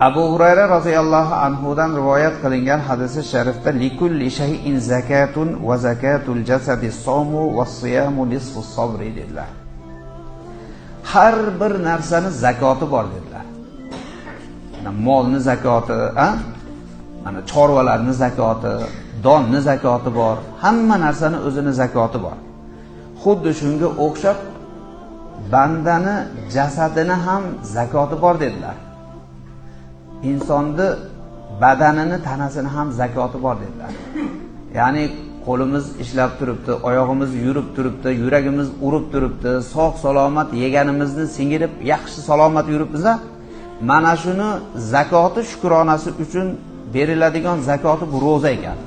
Abu Hurayra roziyallohu anhudan rivoyat qilingan hadisi sharifda likulli shay'in zakatun va zakatul jasadi somu va siyamu nisfu sabri dedilar. Har bir narsani zakoti bor dedilar. Mana molni zakoti, mana chorvalarning zakoti, donni zakoti bor, hamma narsani o'zini zakoti bor. Xuddi shunga o'xshab bandani jasadini ham zakoti bor dedilar. Insonni badanini, tanasini ham zakoti bor dedilar. Ya'ni qo'limiz ishlab turibdi, oyog'imiz yurib turibdi, yuragimiz urib turibdi, sog' salomat yeganimizni singirib yaxshi salomat yuribmiz-a? Mana shuni zakoti shukronasi uchun beriladigan zakoti bu roza ekan.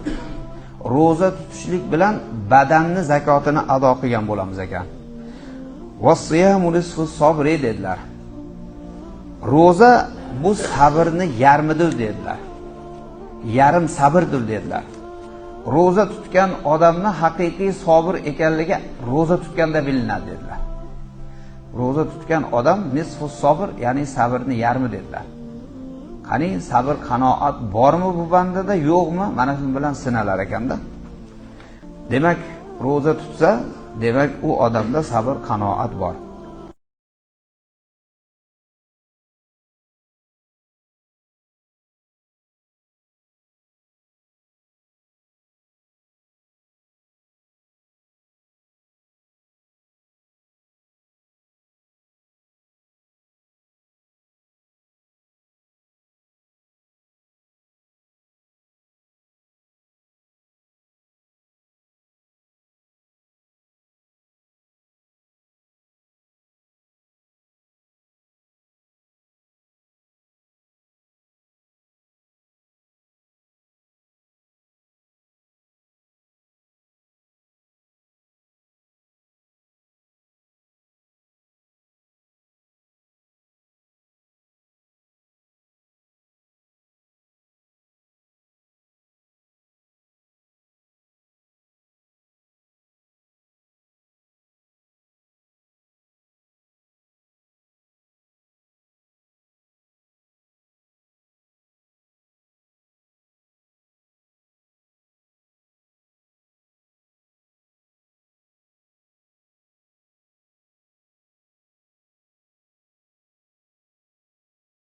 Roza tutishlik bilan badanni zakotini ado qilgan bo'lamiz ekan. Vasiyamu nisfu sabri dedilar. Roza bu sabrni yarmidir dedilar. Yarim sabrdir dedilar. Roza tutgan odamni haqiqiy sabr ekanligi roza tutganda bilinadi dedilar. Roza tutgan odam nisfu sabr, ya'ni sabrni yarmi dedilar. Qani sabr, qanoat bormi bu bandada, yo'qmi? Mana shu bilan sinalar ekanda. Demak, roza tutsa, demak u odamda sabr, qanoat bor.